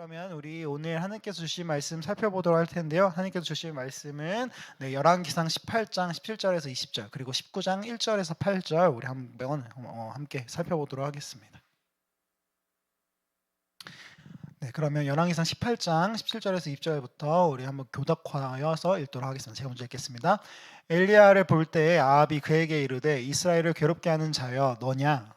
그러면 우리 오늘 하나님께서 주신 말씀 살펴보도록 할 텐데요. 하나님께서 주신 말씀은 열왕기상 18장 17절에서 20절 그리고 19장 1절에서 8절 우리 한번 함께 살펴보도록 하겠습니다. 그러면 열왕기상 18장 17절에서 20절부터 우리 한번 교독하여서 읽도록 하겠습니다. 제가 먼저 읽겠습니다. 엘리야를 볼 때에 아합이 그에게 이르되 이스라엘을 괴롭게 하는 자여 너냐?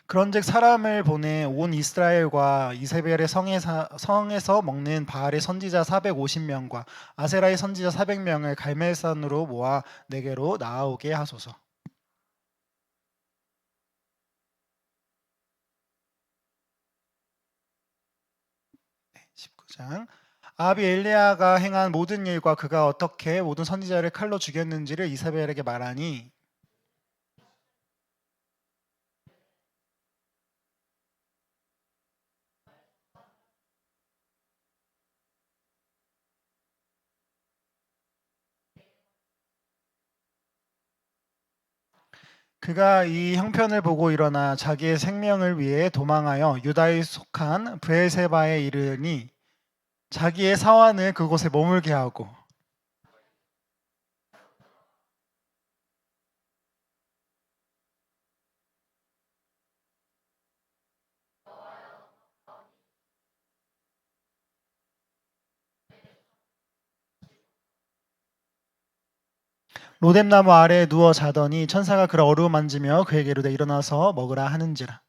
그런즉 사람을 보내 온 이스라엘과 이세벨의 성에서 먹는 바알의 선지자 450명과 아세라의 선지자 400명을 갈멜산으로 모아 내게로 나아오게 하소서. 19장. 아합이 엘리야가 행한 모든 일과 그가 어떻게 모든 선지자를 칼로 죽였는지를 이세벨에게 말하니 그가 이 형편을 보고 일어나 자기의 생명을 위해 도망하여 유다에 속한 브엘세바에 이르니 자기의 사환을 그곳에 머물게 하고 로뎀나무 아래에 누워 자더니 천사가 그를 어루만지며 그에게 이르되 일어나서 먹으라 하는지라.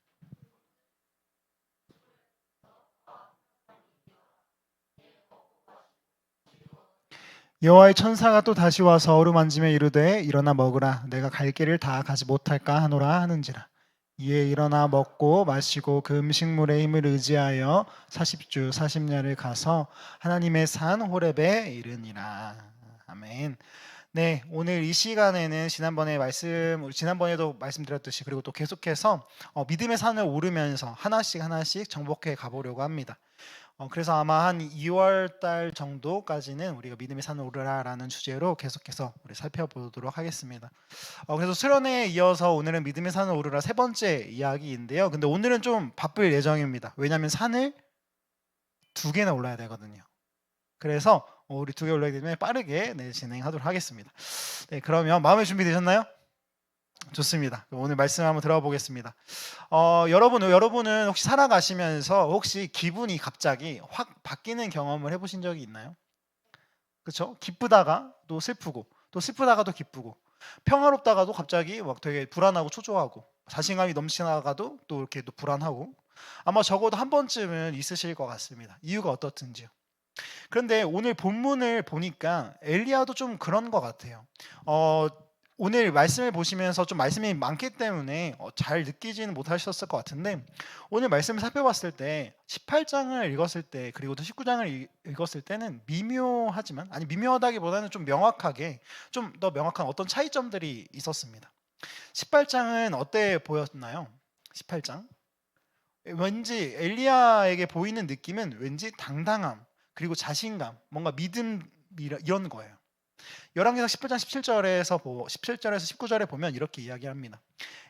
여호와의 천사가 또 다시 와서 어루만지며 이르되 일어나 먹으라 내가 갈 길을 다 가지 못할까 하노라 하는지라. 이에 일어나 먹고 마시고 그 음식물의 힘을 의지하여 40주 40년을 가서 하나님의 산 호렙에 이르니라. 아멘. 오늘 이 시간에는 지난번에도 말씀드렸듯이 그리고 또 계속해서 믿음의 산을 오르면서 하나씩 정복해 가보려고 합니다. 그래서 아마 한 2월 달 정도까지는 우리가 믿음의 산을 오르라라는 주제로 계속해서 우리 살펴보도록 하겠습니다. 그래서 수련회에 이어서 오늘은 믿음의 산을 오르라 세 번째 이야기인데요. 근데 오늘은 좀 바쁠 예정입니다. 왜냐하면 산을 2개나 올라야 되거든요. 그래서 우리 2개 올라가기 때문에 빠르게 진행하도록 하겠습니다. 그러면 마음의 준비 되셨나요? 좋습니다. 오늘 말씀 한번 들어가 보겠습니다. 여러분은 혹시 살아가시면서 혹시 기분이 갑자기 확 바뀌는 경험을 해보신 적이 있나요? 그렇죠? 기쁘다가 또 슬프고 또 슬프다가 또 기쁘고 평화롭다가도 갑자기 막 되게 불안하고 초조하고 자신감이 넘치다가도 또 이렇게 또 불안하고 아마 적어도 한 번쯤은 있으실 것 같습니다. 이유가 어떻든지요. 그런데 오늘 본문을 보니까 엘리야도 좀 그런 것 같아요. 오늘 말씀을 보시면서 좀 말씀이 많기 때문에 잘 느끼지는 못하셨을 것 같은데 오늘 말씀을 살펴봤을 때 18장을 읽었을 때 그리고 또 19장을 읽었을 때는 미묘하지만 아니 미묘하다기보다는 좀 명확하게 좀 더 명확한 어떤 차이점들이 있었습니다. 18장은 어때 보였나요? 18장 왠지 엘리야에게 보이는 느낌은 왠지 당당함 그리고 자신감 뭔가 믿음 이런 거예요. 열왕기상 18장 17절에서 19절에 보면 이렇게 이야기합니다.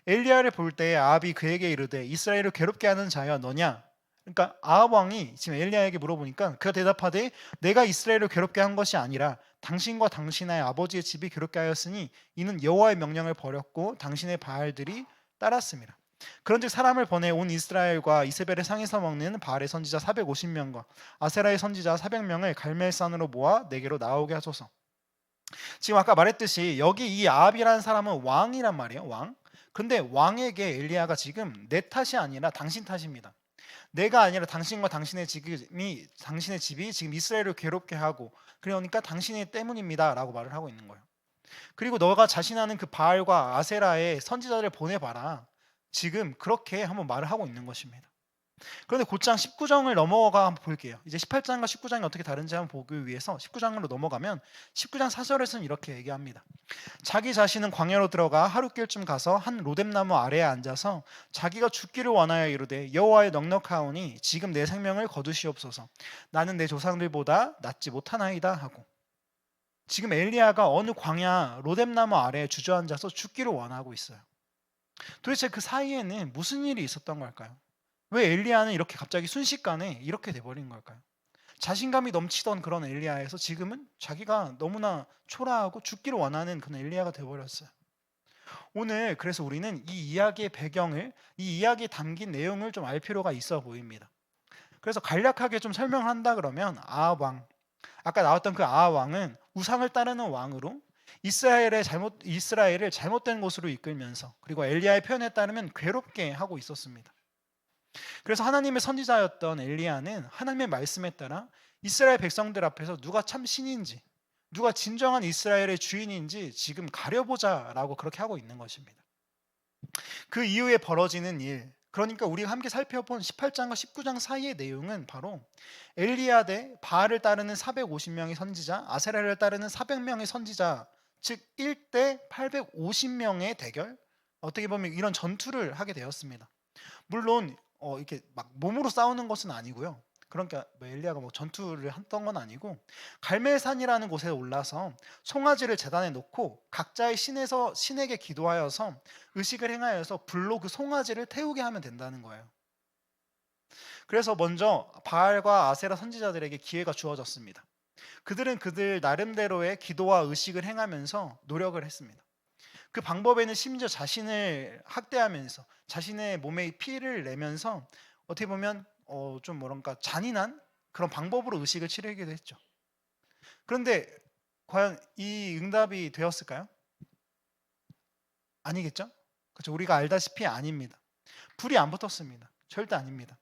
엘리야를 볼 때 아합이 그에게 이르되 이스라엘을 괴롭게 하는 자여 너냐? 그러니까 아합 왕이 지금 엘리야에게 물어보니까 그가 대답하되 내가 이스라엘을 괴롭게 한 것이 아니라 당신과 당신의 아버지의 집이 괴롭게 하였으니 이는 여호와의 명령을 버렸고 당신의 바알들이 따랐습니다. 그런즉 사람을 보내 온 이스라엘과 이세벨의 상에서 먹는 바알의 선지자 450명과 아세라의 선지자 400명을 갈멜산으로 모아 내게로 나오게 하소서. 지금 아까 말했듯이 여기 이 아합이라는 사람은 왕이란 말이에요. 왕. 근데 왕에게 엘리야가 지금 내 탓이 아니라 당신 탓입니다. 내가 아니라 당신과 당신의 집이 지금 이스라엘을 괴롭게 하고 그러니까 당신의 때문입니다라고 말을 하고 있는 거예요. 그리고 너가 자신하는 그 바알과 아세라의 선지자를 보내봐라. 지금 그렇게 한번 말을 하고 있는 것입니다. 그런데 곧장 19장을 넘어가 한번 볼게요. 이제 18장과 19장이 어떻게 다른지 한번 보기 위해서 19장으로 넘어가면 19장 4절에서는 이렇게 얘기합니다. 자기 자신은 광야로 들어가 하룻길쯤 가서 한 로뎀나무 아래에 앉아서 자기가 죽기를 원하여 이르되 여호와의 넉넉하오니 지금 내 생명을 거두시옵소서. 나는 내 조상들보다 낫지 못하나이다 하고 지금 엘리야가 어느 광야 로뎀나무 아래에 주저앉아서 죽기를 원하고 있어요. 도대체 그 사이에는 무슨 일이 있었던 걸까요? 왜 엘리야는 이렇게 갑자기 순식간에 이렇게 돼버린 걸까요? 자신감이 넘치던 그런 엘리야에서 지금은 자기가 너무나 초라하고 죽기를 원하는 그런 엘리야가 돼버렸어요. 오늘 그래서 우리는 이 이야기의 배경을, 이 이야기에 담긴 내용을 좀 알 필요가 있어 보입니다. 그래서 간략하게 좀 설명한다 그러면 아합 왕, 아까 나왔던 그 아합 왕은 우상을 따르는 왕으로 이스라엘을 잘못된 곳으로 이끌면서, 그리고 엘리야의 표현에 따르면 괴롭게 하고 있었습니다. 그래서 하나님의 선지자였던 엘리야는 하나님의 말씀에 따라 이스라엘 백성들 앞에서 누가 참 신인지, 누가 진정한 이스라엘의 주인인지 지금 가려보자라고 그렇게 하고 있는 것입니다. 그 이후에 벌어지는 일, 그러니까 우리가 함께 살펴본 18장과 19장 사이의 내용은 바로 엘리야 대 바알을 따르는 450명의 선지자, 아세라를 따르는 400명의 선지자, 즉 1대 850명의 대결, 어떻게 보면 이런 전투를 하게 되었습니다. 물론 이렇게 막 몸으로 싸우는 것은 아니고요. 그러니까 뭐 엘리야가 뭐 전투를 했던 건 아니고, 갈멜산이라는 곳에 올라서 송아지를 제단에 놓고 각자의 신에게 기도하여서 의식을 행하여서 불로 그 송아지를 태우게 하면 된다는 거예요. 그래서 먼저 바알과 아세라 선지자들에게 기회가 주어졌습니다. 그들은 그들 나름대로의 기도와 의식을 행하면서 노력을 했습니다. 그 방법에는 심지어 자신을 학대하면서 자신의 몸에 피를 내면서 어떻게 보면 좀 뭐랄까 잔인한 그런 방법으로 의식을 치르기도 했죠. 그런데 과연 이 응답이 되었을까요? 아니겠죠? 그렇죠. 우리가 알다시피 아닙니다. 불이 안 붙었습니다. 절대 아닙니다.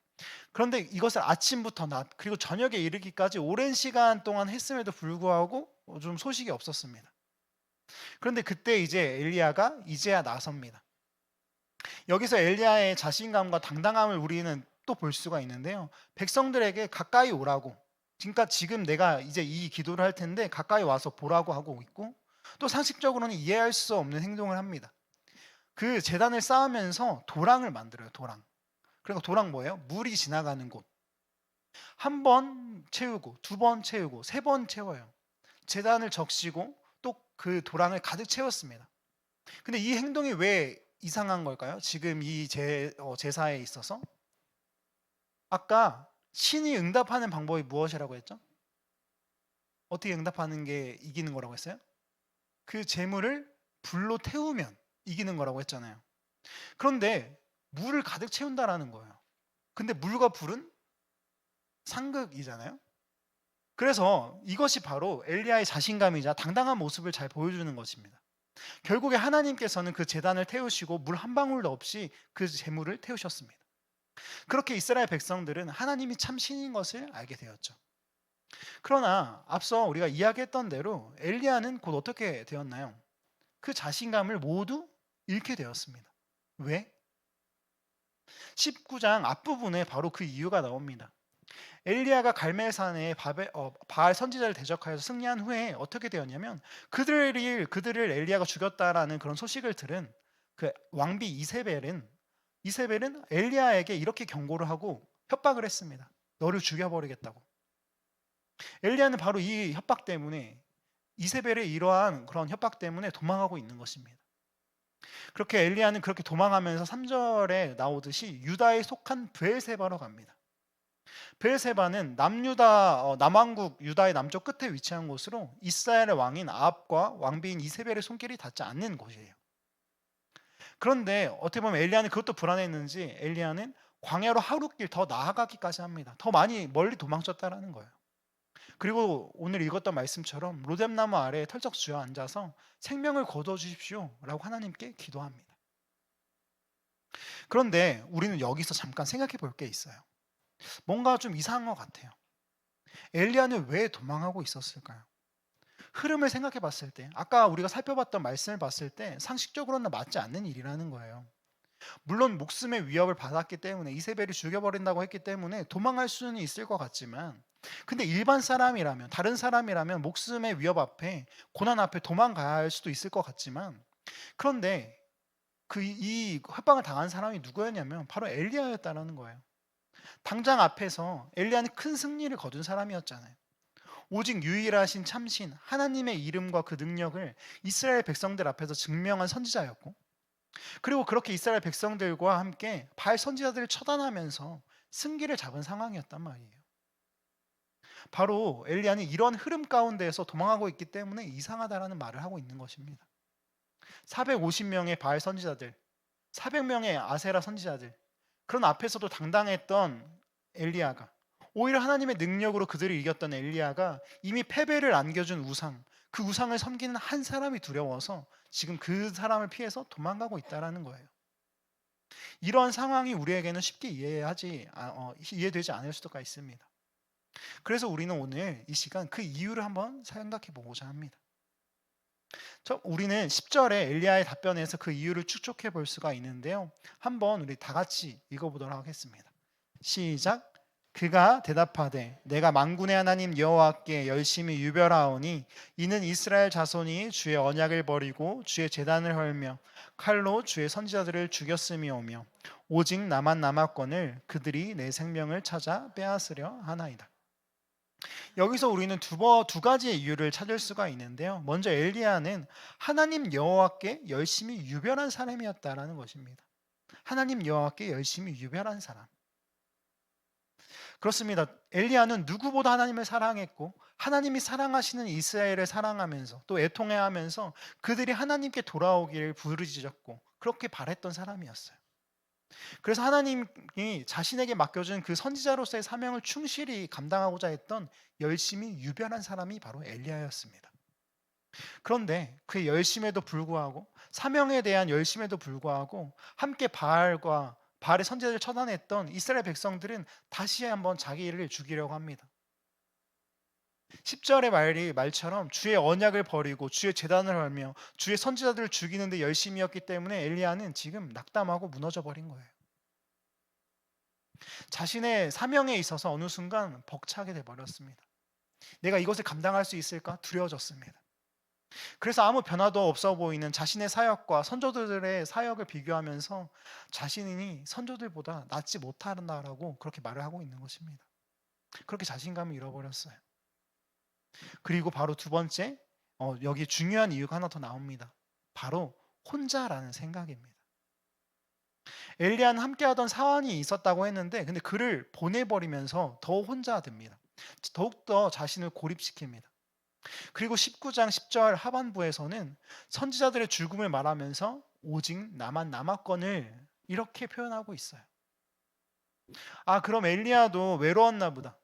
그런데 이것을 아침부터 낮 그리고 저녁에 이르기까지 오랜 시간 동안 했음에도 불구하고 좀 소식이 없었습니다. 그런데 그때 이제 엘리야가 이제야 나섭니다. 여기서 엘리야의 자신감과 당당함을 우리는 또 볼 수가 있는데요. 백성들에게 가까이 오라고, 그러니까 지금 내가 이제 이 기도를 할 텐데 가까이 와서 보라고 하고 있고, 또 상식적으로는 이해할 수 없는 행동을 합니다. 그 제단을 쌓으면서 도랑을 만들어요. 도랑. 그리고 도랑 뭐예요? 물이 지나가는 곳. 한 번 채우고, 두 번 채우고, 세 번 채워요. 제단을 적시고 또 그 도랑을 가득 채웠습니다. 근데 이 행동이 왜 이상한 걸까요? 지금 이 제사에 있어서 아까 신이 응답하는 방법이 무엇이라고 했죠? 어떻게 응답하는 게 이기는 거라고 했어요? 그 재물을 불로 태우면 이기는 거라고 했잖아요. 그런데 물을 가득 채운다라는 거예요. 근데 물과 불은 상극이잖아요. 그래서 이것이 바로 엘리야의 자신감이자 당당한 모습을 잘 보여주는 것입니다. 결국에 하나님께서는 그 제단을 태우시고 물 한 방울도 없이 그 재물을 태우셨습니다. 그렇게 이스라엘 백성들은 하나님이 참 신인 것을 알게 되었죠. 그러나 앞서 우리가 이야기했던 대로 엘리야는 곧 어떻게 되었나요? 그 자신감을 모두 잃게 되었습니다. 왜? 19장 앞부분에 바로 그 이유가 나옵니다. 엘리야가 갈멜산에 바알 선지자를 대적하여서 승리한 후에 어떻게 되었냐면, 그들을 엘리야가 죽였다라는 그런 소식을 들은 그 왕비 이세벨은 엘리야에게 이렇게 경고를 하고 협박을 했습니다. 너를 죽여버리겠다고. 엘리야는 바로 이 협박 때문에, 이세벨의 이러한 그런 협박 때문에 도망하고 있는 것입니다. 그렇게 엘리야는 그렇게 도망하면서 3절에 나오듯이 유다에 속한 브엘세바로 갑니다. 브엘세바는 남왕국 유다의 남쪽 끝에 위치한 곳으로 이스라엘의 왕인 아합과 왕비인 이세벨의 손길이 닿지 않는 곳이에요. 그런데 어떻게 보면 엘리야는 그것도 불안했는지 엘리야는 광야로 하루길 더 나아가기까지 합니다. 더 많이 멀리 도망쳤다라는 거예요. 그리고 오늘 읽었던 말씀처럼 로뎀나무 아래에 털썩 주어 앉아서 생명을 거둬주십시오라고 하나님께 기도합니다. 그런데 우리는 여기서 잠깐 생각해 볼 게 있어요. 뭔가 좀 이상한 것 같아요. 엘리야는 왜 도망하고 있었을까요? 흐름을 생각해 봤을 때, 아까 우리가 살펴봤던 말씀을 봤을 때 상식적으로는 맞지 않는 일이라는 거예요. 물론 목숨의 위협을 받았기 때문에, 이세벨이 죽여버린다고 했기 때문에 도망할 수는 있을 것 같지만, 근데 일반 사람이라면, 다른 사람이라면 목숨의 위협 앞에, 고난 앞에 도망갈 수도 있을 것 같지만, 그런데 이 협박을 당한 사람이 누구였냐면 바로 엘리야였다라는 거예요. 당장 앞에서 엘리야는 큰 승리를 거둔 사람이었잖아요. 오직 유일하신 참신 하나님의 이름과 그 능력을 이스라엘 백성들 앞에서 증명한 선지자였고, 그리고 그렇게 이스라엘 백성들과 함께 바알 선지자들을 처단하면서 승기를 잡은 상황이었단 말이에요. 바로 엘리야는 이런 흐름 가운데에서 도망하고 있기 때문에 이상하다라는 말을 하고 있는 것입니다. 450명의 바알 선지자들, 400명의 아세라 선지자들, 그런 앞에서도 당당했던 엘리야가, 오히려 하나님의 능력으로 그들을 이겼던 엘리야가 이미 패배를 안겨준 우상, 그 우상을 섬기는 한 사람이 두려워서 지금 그 사람을 피해서 도망가고 있다라는 거예요. 이런 상황이 우리에게는 쉽게 이해되지 않을 수가 있습니다. 그래서 우리는 오늘 이 시간 그 이유를 한번 생각해 보고자 합니다. 우리는 10절에 엘리야의 답변에서 그 이유를 추측해 볼 수가 있는데요. 한번 우리 다 같이 읽어보도록 하겠습니다. 시작. 그가 대답하되 내가 만군의 하나님 여호와께 열심히 유별하오니 이는 이스라엘 자손이 주의 언약을 버리고 주의 제단을 헐며 칼로 주의 선지자들을 죽였음이오며 오직 나만 남았거늘 그들이 내 생명을 찾아 빼앗으려 하나이다. 여기서 우리는 두 가지의 이유를 찾을 수가 있는데요. 먼저 엘리야는 하나님 여호와께 열심히 유별한 사람이었다라는 것입니다. 하나님 여호와께 열심히 유별한 사람. 그렇습니다. 엘리야는 누구보다 하나님을 사랑했고 하나님이 사랑하시는 이스라엘을 사랑하면서 또 애통해하면서 그들이 하나님께 돌아오기를 부르짖었고 그렇게 바랬던 사람이었어요. 그래서 하나님이 자신에게 맡겨준 그 선지자로서의 사명을 충실히 감당하고자 했던 열심히 유별한 사람이 바로 엘리야였습니다. 그런데 그 열심에도 불구하고, 사명에 대한 열심에도 불구하고 함께 바알의 선지자를 처단했던 이스라엘 백성들은 다시 한번 자기를 죽이려고 합니다. 10절의 말처럼 주의 언약을 버리고 주의 제단을 헐며 주의 선지자들을 죽이는 데 열심이었기 때문에 엘리야는 지금 낙담하고 무너져 버린 거예요. 자신의 사명에 있어서 어느 순간 벅차게 돼 버렸습니다. 내가 이것을 감당할 수 있을까? 두려워졌습니다. 그래서 아무 변화도 없어 보이는 자신의 사역과 선조들의 사역을 비교하면서 자신이 선조들보다 낫지 못한다라고 그렇게 말을 하고 있는 것입니다. 그렇게 자신감을 잃어버렸어요. 그리고 바로 두 번째, 여기 중요한 이유가 하나 더 나옵니다. 바로 혼자라는 생각입니다. 엘리야는 함께하던 사환이 있었다고 했는데 근데 그를 보내버리면서 더 혼자 됩니다. 더욱더 자신을 고립시킵니다. 그리고 19장 10절 하반부에서는 선지자들의 죽음을 말하면서 오직 나만 남았거늘 이렇게 표현하고 있어요. 아, 그럼 엘리야도 외로웠나 보다,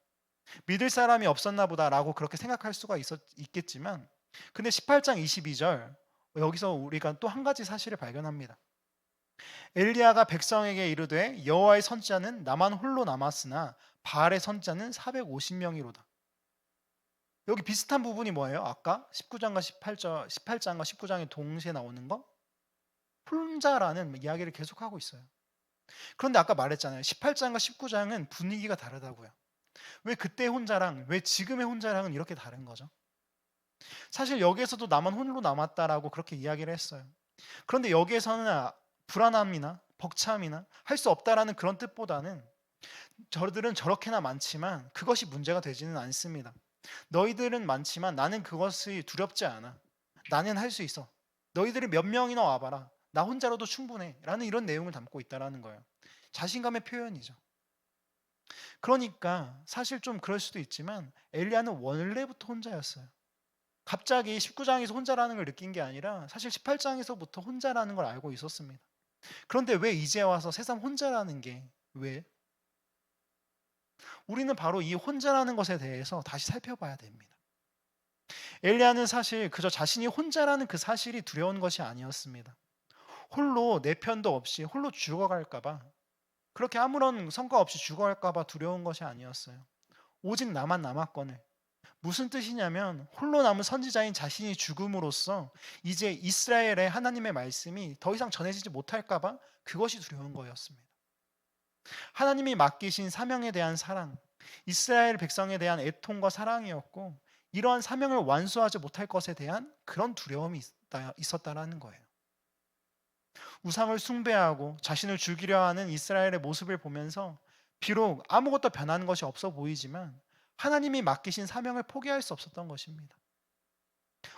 믿을 사람이 없었나 보다라고 그렇게 생각할 수가 있겠지만, 근데 18장 22절 여기서 우리가 또 한 가지 사실을 발견합니다. 엘리야가 백성에게 이르되 여호와의 선지자는 나만 홀로 남았으나 바알의 선지자는 450명이로다. 여기 비슷한 부분이 뭐예요? 아까 19장과 18장과 19장에 동시에 나오는 거? 혼자라는 이야기를 계속하고 있어요. 그런데 아까 말했잖아요. 18장과 19장은 분위기가 다르다고요. 왜 그때 혼자랑 왜 지금의 혼자랑은 이렇게 다른 거죠? 사실 여기에서도 나만 홀로 남았다라고 그렇게 이야기를 했어요. 그런데 여기에서는 불안함이나 벅참이나 할 수 없다라는 그런 뜻보다는 저들은 저렇게나 많지만 그것이 문제가 되지는 않습니다. 너희들은 많지만 나는 그것이 두렵지 않아. 나는 할 수 있어. 너희들이 몇 명이나 와봐라. 나 혼자로도 충분해. 라는 이런 내용을 담고 있다는 거예요. 자신감의 표현이죠. 그러니까 사실 좀 그럴 수도 있지만 엘리야는 원래부터 혼자였어요. 갑자기 19장에서 혼자라는 걸 느낀 게 아니라 사실 18장에서부터 혼자라는 걸 알고 있었습니다. 그런데 왜 이제 와서 새삼 혼자라는 게 왜? 우리는 바로 이 혼자라는 것에 대해서 다시 살펴봐야 됩니다. 엘리야는 사실 그저 자신이 혼자라는 그 사실이 두려운 것이 아니었습니다. 홀로 내 편도 없이 홀로 죽어갈까봐, 그렇게 아무런 성과 없이 죽어갈까봐 두려운 것이 아니었어요. 오직 나만 남았거늘. 무슨 뜻이냐면 홀로 남은 선지자인 자신이 죽음으로써 이제 이스라엘의 하나님의 말씀이 더 이상 전해지지 못할까봐 그것이 두려운 거였습니다. 하나님이 맡기신 사명에 대한 사랑, 이스라엘 백성에 대한 애통과 사랑이었고, 이러한 사명을 완수하지 못할 것에 대한 그런 두려움이 있었다라는 거예요. 우상을 숭배하고 자신을 죽이려 하는 이스라엘의 모습을 보면서 비록 아무것도 변하는 것이 없어 보이지만 하나님이 맡기신 사명을 포기할 수 없었던 것입니다.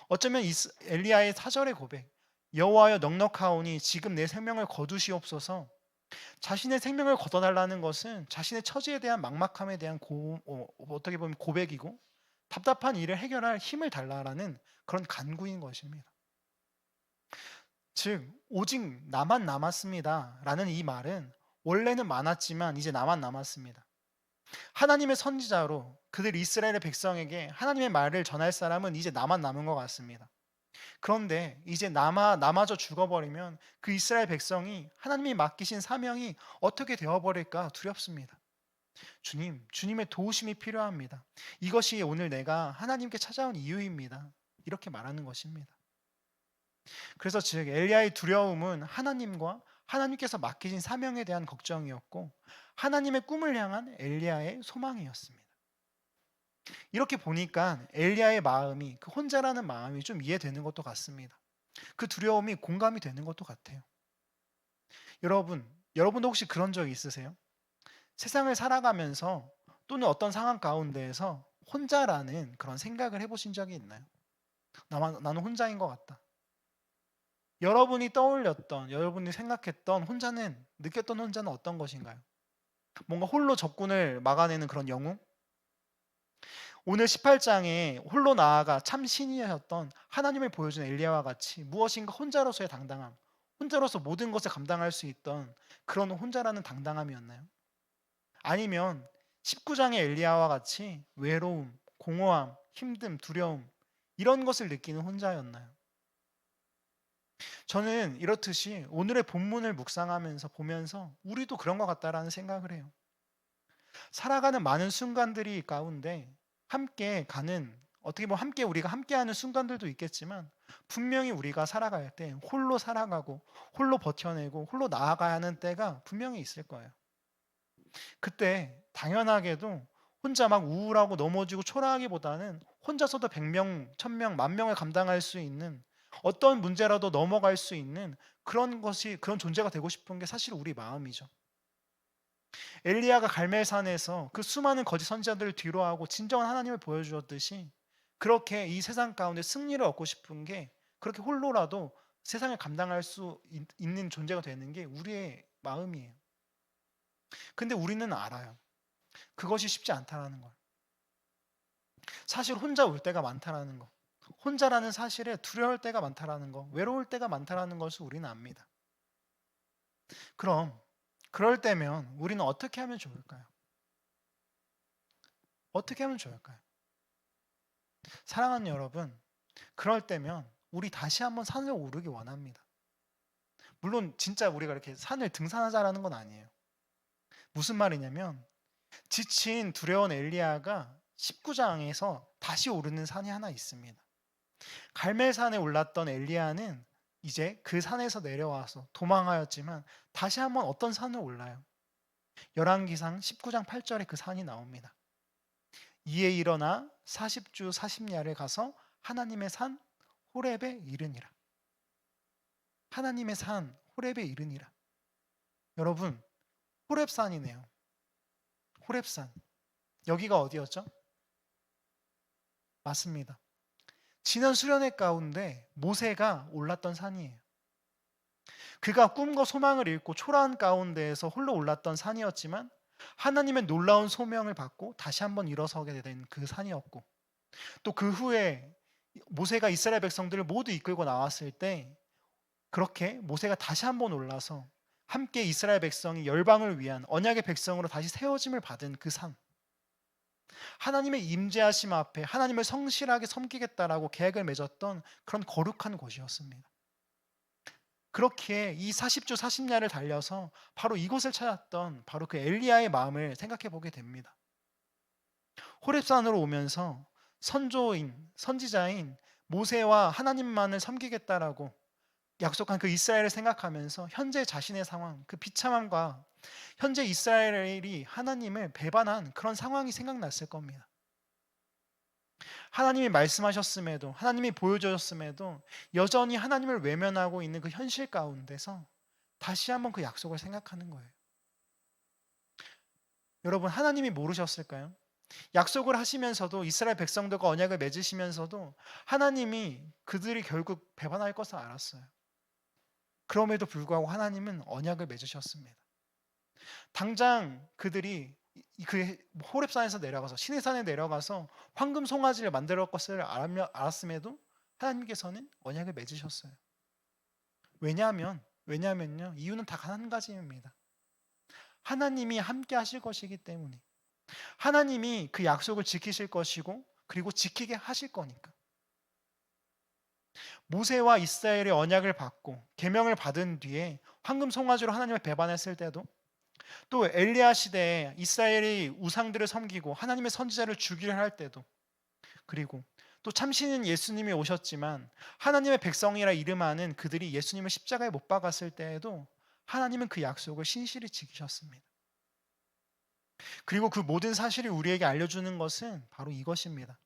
어쩌면 엘리야의 사절의 고백, 여호와여 넉넉하오니 지금 내 생명을 거두시옵소서, 자신의 생명을 걷어달라는 것은 자신의 처지에 대한 막막함에 대한 어떻게 보면 고백이고, 답답한 일을 해결할 힘을 달라라는 그런 간구인 것입니다. 즉 오직 나만 남았습니다 라는 이 말은 원래는 많았지만 이제 나만 남았습니다. 하나님의 선지자로 그들 이스라엘의 백성에게 하나님의 말을 전할 사람은 이제 나만 남은 것 같습니다. 그런데 이제 나마저 죽어버리면 그 이스라엘 백성이 하나님이 맡기신 사명이 어떻게 되어버릴까 두렵습니다. 주님의 도우심이 필요합니다. 이것이 오늘 내가 하나님께 찾아온 이유입니다. 이렇게 말하는 것입니다. 그래서 즉 엘리야의 두려움은 하나님과 하나님께서 맡기신 사명에 대한 걱정이었고, 하나님의 꿈을 향한 엘리야의 소망이었습니다. 이렇게 보니까 엘리야의 마음이, 그 혼자라는 마음이 좀 이해되는 것도 같습니다. 그 두려움이 공감이 되는 것도 같아요. 여러분도 혹시 그런 적이 있으세요? 세상을 살아가면서 또는 어떤 상황 가운데에서 혼자라는 그런 생각을 해보신 적이 있나요? 나는 혼자인 것 같다. 여러분이 떠올렸던, 여러분이 생각했던 혼자는, 느꼈던 혼자는 어떤 것인가요? 뭔가 홀로 적군을 막아내는 그런 영웅? 오늘 18장에 홀로 나아가 참 신이었던 하나님을 보여준 엘리야와 같이 무엇인가 혼자로서의 당당함, 혼자로서 모든 것을 감당할 수 있던 그런 혼자라는 당당함이었나요? 아니면 19장의 엘리야와 같이 외로움, 공허함, 힘듦, 두려움, 이런 것을 느끼는 혼자였나요? 저는 이렇듯이 오늘의 본문을 묵상하면서 보면서 우리도 그런 것 같다라는 생각을 해요. 살아가는 많은 순간들이 가운데 함께 가는, 어떻게 보면 함께 우리가 함께하는 순간들도 있겠지만, 분명히 우리가 살아갈 때 홀로 살아가고 홀로 버텨내고 홀로 나아가야 하는 때가 분명히 있을 거예요. 그때 당연하게도 혼자 막 우울하고 넘어지고 초라하기보다는 혼자서도 100명, 1000명, 10,000명을 감당할 수 있는, 어떤 문제라도 넘어갈 수 있는 그런 존재가 되고 싶은 게 사실 우리 마음이죠. 엘리야가 갈멜산에서 그 수많은 거짓 선지자들을 뒤로하고 진정한 하나님을 보여주었듯이, 그렇게 이 세상 가운데 승리를 얻고 싶은 게, 그렇게 홀로라도 세상을 감당할 수 있는 존재가 되는 게 우리의 마음이에요. 근데 우리는 알아요. 그것이 쉽지 않다라는 걸. 사실 혼자 올 때가 많다라는 거. 혼자라는 사실에 두려울 때가 많다라는 거, 외로울 때가 많다라는 것을 우리는 압니다. 그럼 그럴 때면 우리는 어떻게 하면 좋을까요? 어떻게 하면 좋을까요? 사랑하는 여러분, 그럴 때면 우리 다시 한번 산을 오르기 원합니다. 물론 진짜 우리가 이렇게 산을 등산하자라는 건 아니에요. 무슨 말이냐면, 지친 두려운 엘리야가 19장에서 다시 오르는 산이 하나 있습니다. 갈멜산에 올랐던 엘리야는 이제 그 산에서 내려와서 도망하였지만 다시 한번 어떤 산을 올라요? 열왕기상 19장 8절에 그 산이 나옵니다. 이에 일어나 40주 40야를 가서 하나님의 산 호렙에 이르니라. 하나님의 산 호렙에 이르니라. 여러분, 호렙산이네요. 호렙산. 여기가 어디였죠? 맞습니다. 지난 수련회 가운데 모세가 올랐던 산이에요. 그가 꿈과 소망을 잃고 초라한 가운데에서 홀로 올랐던 산이었지만, 하나님의 놀라운 소명을 받고 다시 한번 일어서게 된 그 산이었고, 또 그 후에 모세가 이스라엘 백성들을 모두 이끌고 나왔을 때, 그렇게 모세가 다시 한번 올라서 함께 이스라엘 백성이 열방을 위한 언약의 백성으로 다시 세워짐을 받은 그 산, 하나님의 임재하심 앞에 하나님을 성실하게 섬기겠다라고 계획을 맺었던 그런 거룩한 곳이었습니다. 그렇게 이 40주 40야를 달려서 바로 이곳을 찾았던 바로 그 엘리야의 마음을 생각해 보게 됩니다. 호렙산으로 오면서 선지자인 모세와 하나님만을 섬기겠다라고 약속한 그 이스라엘을 생각하면서 현재 자신의 상황, 그 비참함과 현재 이스라엘이 하나님을 배반한 그런 상황이 생각났을 겁니다. 하나님이 말씀하셨음에도, 하나님이 보여주셨음에도 여전히 하나님을 외면하고 있는 그 현실 가운데서 다시 한번 그 약속을 생각하는 거예요. 여러분, 하나님이 모르셨을까요? 약속을 하시면서도 이스라엘 백성들과 언약을 맺으시면서도 하나님이 그들이 결국 배반할 것을 알았어요. 그럼에도 불구하고 하나님은 언약을 맺으셨습니다. 당장 그들이 그 호렙산에서 내려가서 시내산에 내려가서 황금 송아지를 만들 것을 알았음에도 하나님께서는 언약을 맺으셨어요. 왜냐하면요. 이유는 다 한 가지입니다. 하나님이 함께 하실 것이기 때문에. 하나님이 그 약속을 지키실 것이고 그리고 지키게 하실 거니까. 모세와 이스라엘의 언약을 받고 계명을 받은 뒤에 황금 송아지로 하나님을 배반했을 때도, 또 엘리야 시대에 이스라엘이 우상들을 섬기고 하나님의 선지자를 죽이려 할 때도, 그리고 또 참신인 예수님이 오셨지만 하나님의 백성이라 이름하는 그들이 예수님을 십자가에 못 박았을 때에도 하나님은 그 약속을 신실히 지키셨습니다. 그리고 그 모든 사실이 우리에게 알려주는 것은 바로 이것입니다.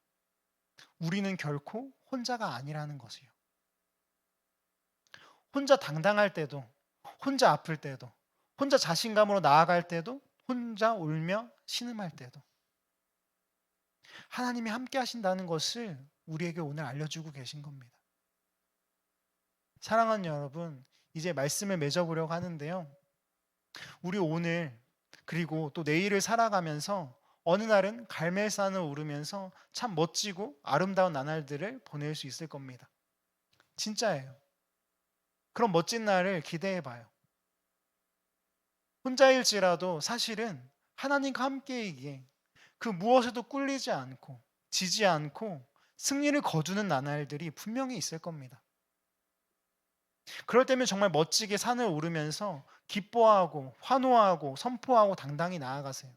우리는 결코 혼자가 아니라는 것이요. 혼자 당당할 때도, 혼자 아플 때도, 혼자 자신감으로 나아갈 때도, 혼자 울며 신음할 때도 하나님이 함께 하신다는 것을 우리에게 오늘 알려주고 계신 겁니다. 사랑하는 여러분, 이제 말씀을 맺어보려고 하는데요. 우리 오늘 그리고 또 내일을 살아가면서 어느 날은 갈멜산을 오르면서 참 멋지고 아름다운 나날들을 보낼 수 있을 겁니다. 진짜예요. 그런 멋진 날을 기대해봐요. 혼자일지라도 사실은 하나님과 함께이기에 그 무엇에도 꿀리지 않고 지지 않고 승리를 거두는 나날들이 분명히 있을 겁니다. 그럴 때면 정말 멋지게 산을 오르면서 기뻐하고 환호하고 선포하고 당당히 나아가세요.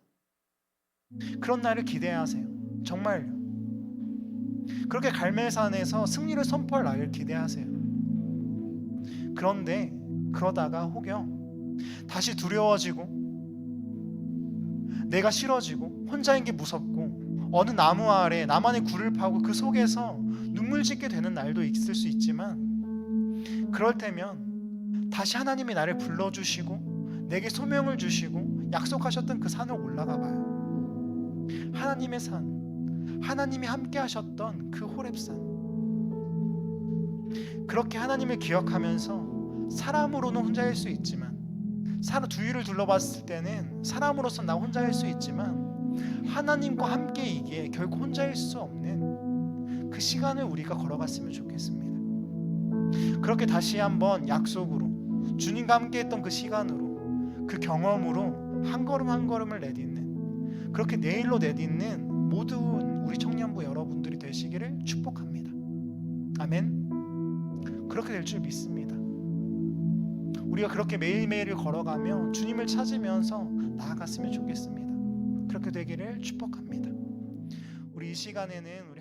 그런 날을 기대하세요. 정말요. 그렇게 갈멜산에서 승리를 선포할 날을 기대하세요. 그런데 그러다가 혹여 다시 두려워지고 내가 싫어지고 혼자인 게 무섭고 어느 나무 아래 나만의 굴을 파고 그 속에서 눈물 짓게 되는 날도 있을 수 있지만, 그럴 때면 다시 하나님이 나를 불러주시고 내게 소명을 주시고 약속하셨던 그 산을 올라가 봐요. 하나님의 산, 하나님이 함께 하셨던 그 호렙산. 그렇게 하나님을 기억하면서 사람으로는 혼자일 수 있지만, 사람 주위를 둘러봤을 때는 사람으로서 나 혼자일 수 있지만 하나님과 함께이기에 결코 혼자일 수 없는 그 시간을 우리가 걸어갔으면 좋겠습니다. 그렇게 다시 한번 약속으로 주님과 함께했던 그 시간으로 그 경험으로 한 걸음 한 걸음을 내딛는, 그렇게 내일로 내딛는 모든 우리 청년부 여러분들이 되시기를 축복합니다. 아멘. 그렇게 될 줄 믿습니다. 우리가 그렇게 매일매일을 걸어가며 주님을 찾으면서 나아갔으면 좋겠습니다. 그렇게 되기를 축복합니다. 우리 이 시간에는